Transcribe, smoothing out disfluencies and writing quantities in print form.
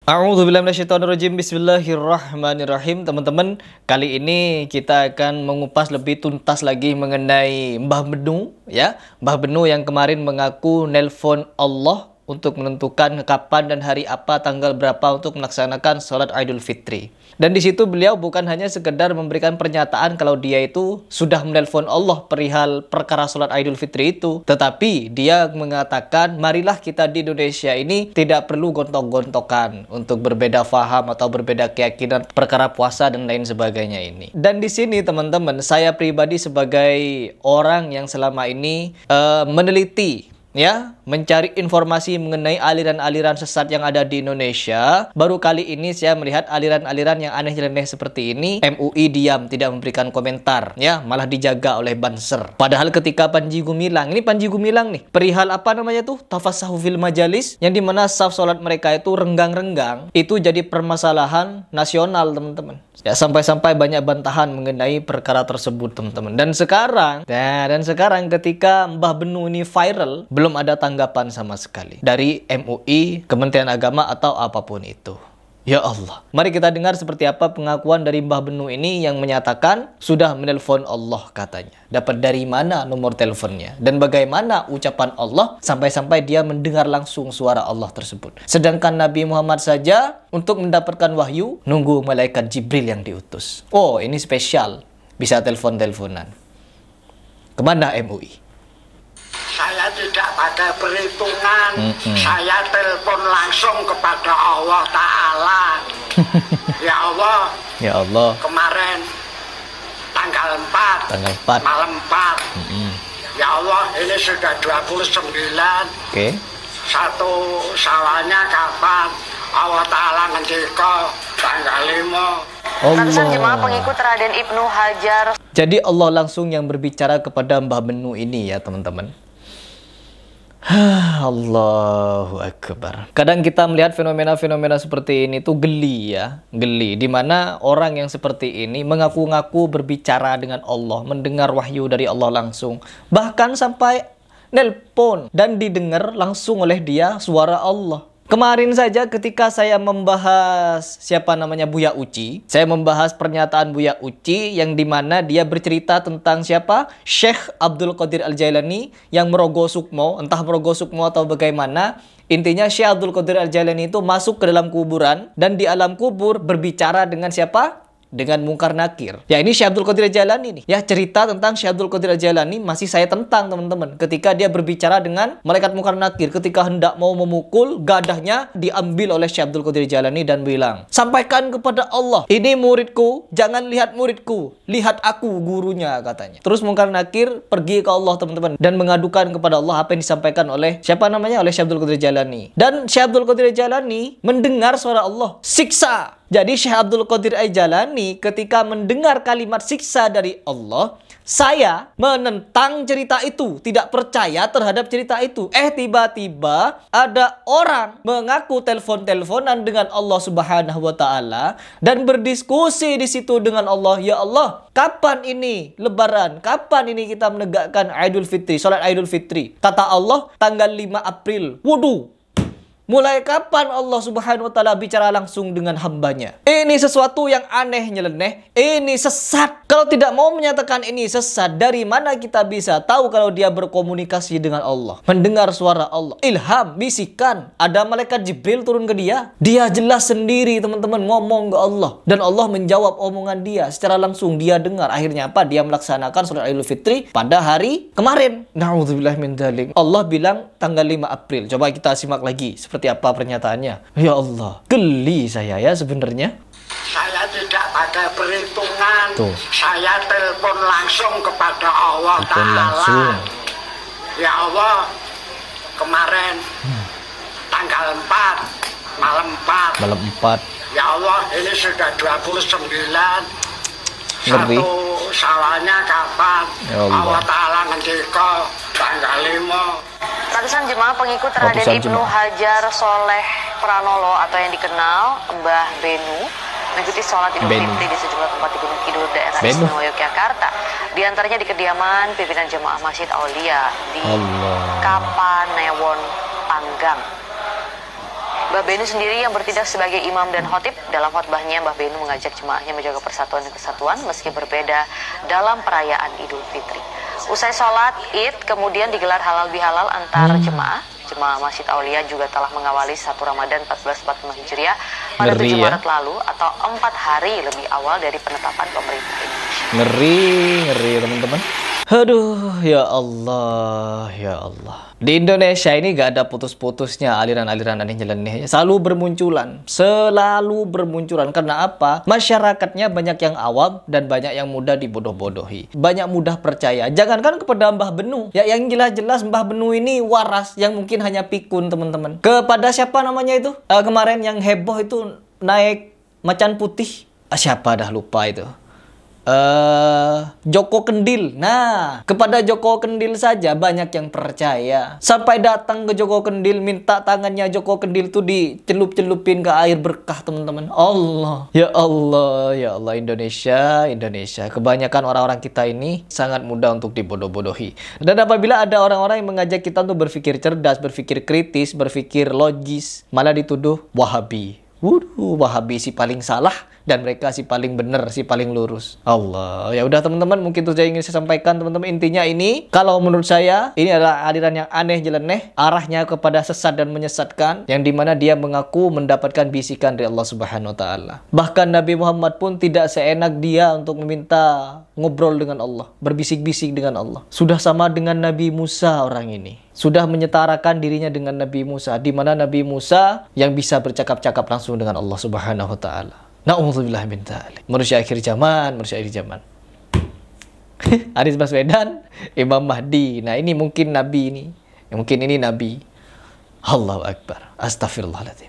A'udzubillahi minasyaitonirrajim. Bismillahirrahmanirrahim. Teman-teman, kali ini kita akan mengupas lebih tuntas lagi mengenai Mbah Benu, ya. Mbah Benu yang kemarin mengaku nelpon Allah untuk menentukan kapan dan hari apa, tanggal berapa untuk melaksanakan sholat Idul Fitri. Dan di situ beliau bukan hanya sekedar memberikan pernyataan kalau dia itu sudah menelpon Allah perihal perkara sholat Idul Fitri itu, tetapi dia mengatakan marilah kita di Indonesia ini tidak perlu gontok-gontokan untuk berbeda faham atau berbeda keyakinan perkara puasa dan lain sebagainya ini. Dan di sini teman-teman, saya pribadi sebagai orang yang selama ini meneliti, ya, mencari informasi mengenai aliran-aliran sesat yang ada di Indonesia. Baru kali ini saya melihat aliran-aliran yang aneh nyeleneh seperti ini. MUI diam, tidak memberikan komentar, ya, malah dijaga oleh Banser. Padahal ketika Panji Gumilang, ini Panji Gumilang nih, perihal apa namanya tuh, tafassahu fil majalis, yang dimana saf sholat mereka itu renggang-renggang, itu jadi permasalahan nasional, teman-teman. Ya, sampai-sampai banyak bantahan mengenai perkara tersebut, teman-teman. Dan sekarang ketika Mbah Benu ini viral, belum ada tanggapan sama sekali dari MUI, Kementerian Agama atau apapun itu. Ya Allah. Mari kita dengar seperti apa pengakuan dari Mbah Benu ini yang menyatakan sudah menelpon Allah katanya. Dapat dari mana nomor teleponnya? Dan bagaimana ucapan Allah sampai-sampai dia mendengar langsung suara Allah tersebut. Sedangkan Nabi Muhammad saja untuk mendapatkan wahyu nunggu malaikat Jibril yang diutus. Oh, ini spesial. Bisa telepon-teleponan. Kemana MUI? Saya tidak pakai perhitungan. Saya telepon langsung kepada Allah Ta'ala. Ya Allah. Ya Allah. Kemarin tanggal 4. Malam 4. Ya Allah, ini sudah 29. Oke. Satu Syawalnya kapan? Allah Ta'ala ngendika tanggal 5. Ratusan jemaah pengikut Raden Ibnu Hajar. Jadi Allah langsung yang berbicara kepada Mbah Benu ini, ya teman-teman. Allahu Akbar. Kadang kita melihat fenomena-fenomena seperti ini tuh geli, ya. Geli. Dimana orang yang seperti ini mengaku-ngaku berbicara dengan Allah, mendengar wahyu dari Allah langsung. Bahkan sampai nelpon dan didengar langsung oleh dia suara Allah. Kemarin saja ketika saya membahas siapa namanya Buya Uci, saya membahas pernyataan Buya Uci yang dimana dia bercerita tentang siapa? Syekh Abdul Qadir Al-Jailani yang merogoh sukmo, entah merogoh sukmo atau bagaimana. Intinya Syekh Abdul Qadir Al-Jailani itu masuk ke dalam kuburan dan di alam kubur berbicara dengan siapa? Dengan Mungkar Nakir. Ya, ini Syekh Abdul Qadir Al-Jailani nih. Ya, cerita tentang Syekh Abdul Qadir Al-Jailani masih saya tentang, teman-teman. Ketika dia berbicara dengan malaikat Mungkar Nakir, ketika hendak mau memukul, gadahnya diambil oleh Syekh Abdul Qadir Al-Jailani dan bilang, sampaikan kepada Allah, ini muridku, jangan lihat muridku, lihat aku gurunya, katanya. Terus Mungkar Nakir pergi ke Allah, teman-teman, dan mengadukan kepada Allah apa yang disampaikan oleh siapa namanya? Oleh Syekh Abdul Qadir Al-Jailani. Dan Syekh Abdul Qadir Al-Jailani mendengar suara Allah, siksa. Jadi Syekh Abdul Qadir Al-Jailani ketika mendengar kalimat siksa dari Allah, saya menentang cerita itu, tidak percaya terhadap cerita itu. Tiba-tiba ada orang mengaku telepon-teleponan dengan Allah Subhanahu wa Ta'ala dan berdiskusi di situ dengan Allah. Ya Allah, kapan ini Lebaran? Kapan ini kita menegakkan Idul Fitri, sholat Idul Fitri? Kata Allah, tanggal 5 April. Waduh. Mulai kapan Allah Subhanahu wa Ta'ala bicara langsung dengan hambanya? Ini sesuatu yang aneh nyeleneh. Ini sesat. Kalau tidak mau menyatakan ini sesat, dari mana kita bisa tahu kalau dia berkomunikasi dengan Allah? Mendengar suara Allah. Ilham, bisikan. Ada malaikat Jibril turun ke dia. Dia jelas sendiri, teman-teman, ngomong ke Allah. Dan Allah menjawab omongan dia. Secara langsung dia dengar. Akhirnya apa? Dia melaksanakan sholat Idul Fitri pada hari kemarin. Na'udzubillah min dzalik. Allah bilang tanggal 5 April. Coba kita simak lagi. Seperti apa pernyataannya? Ya Allah, geli saya ya sebenarnya. Saya tidak pakai perhitungan. Tuh. Saya telepon langsung kepada Allah Ta'ala. Ya Allah, kemarin tanggal 4, malam 4. Malam 4. Ya Allah, ini sudah 29. Ngeri. Satu Syawalnya kapan? Ya Allah. Allah Ta'ala ngendika tanggal 5. Ratusan jemaah pengikut Raden Ibnu Hajar Soleh Pranolo atau yang dikenal Mbah Benu mengikuti sholat Idul Fitri di sejumlah tempat di Gunung Kidul daerah istimewa Yogyakarta. Di antaranya di kediaman pimpinan jemaah Masjid Aulia di Kapanewon, Panggang. Mbah Benu sendiri yang bertindak sebagai imam dan khotib, dalam khotbahnya Mbah Benu mengajak jemaahnya menjaga persatuan dan kesatuan meski berbeda dalam perayaan Idul Fitri. Usai sholat Id, kemudian digelar halal bihalal antar jemaah. Jemaah Masjid Aulia juga telah mengawali 1 Ramadan 1445 Hijriah pada 7 Maret lalu atau 4 hari lebih awal dari penetapan pemerintah Indonesia. Ngeri teman-teman. Aduh, ya Allah, ya Allah. Di Indonesia ini gak ada putus-putusnya aliran-aliran aneh nyeleneh. Selalu bermunculan. Karena apa? Masyarakatnya banyak yang awam dan banyak yang mudah dibodoh-bodohi. Banyak mudah percaya. Jangankan kepada Mbah Benu. Ya, yang jelas-jelas Mbah Benu ini waras yang mungkin hanya pikun, teman-teman. Kepada siapa namanya itu? Kemarin yang heboh itu naik macan putih. Siapa dah lupa itu. Joko Kendil. Nah, kepada Joko Kendil saja banyak yang percaya. Sampai datang ke Joko Kendil, minta tangannya Joko Kendil tuh dicelup-celupin ke air berkah, teman-teman. Allah. Ya Allah, ya Allah. Indonesia. Kebanyakan orang-orang kita ini sangat mudah untuk dibodoh-bodohi. Dan apabila ada orang-orang yang mengajak kita untuk berpikir cerdas, berpikir kritis, berpikir logis, malah dituduh Wahabi. Wahabi si paling salah dan mereka si paling benar, si paling lurus. Allah. Ya udah teman-teman, mungkin itu yang ingin saya sampaikan, teman-teman. Intinya ini, kalau menurut saya ini adalah aliran yang aneh jeleneh, arahnya kepada sesat dan menyesatkan, yang dimana dia mengaku mendapatkan bisikan dari Allah Subhanahu wa taala. Bahkan Nabi Muhammad pun tidak seenak dia untuk meminta ngobrol dengan Allah, berbisik-bisik dengan Allah. Sudah sama dengan Nabi Musa orang ini. Sudah menyetarakan dirinya dengan Nabi Musa, di mana Nabi Musa yang bisa bercakap-cakap langsung dengan Allah Subhanahu wa taala. Na'udzubillah min dzalik. Manusia akhir zaman. Anies Baswedan, Imam Mahdi. Nah, ini mungkin nabi ini. Mungkin ini nabi. Allahu Akbar. Astagfirullahaladzim.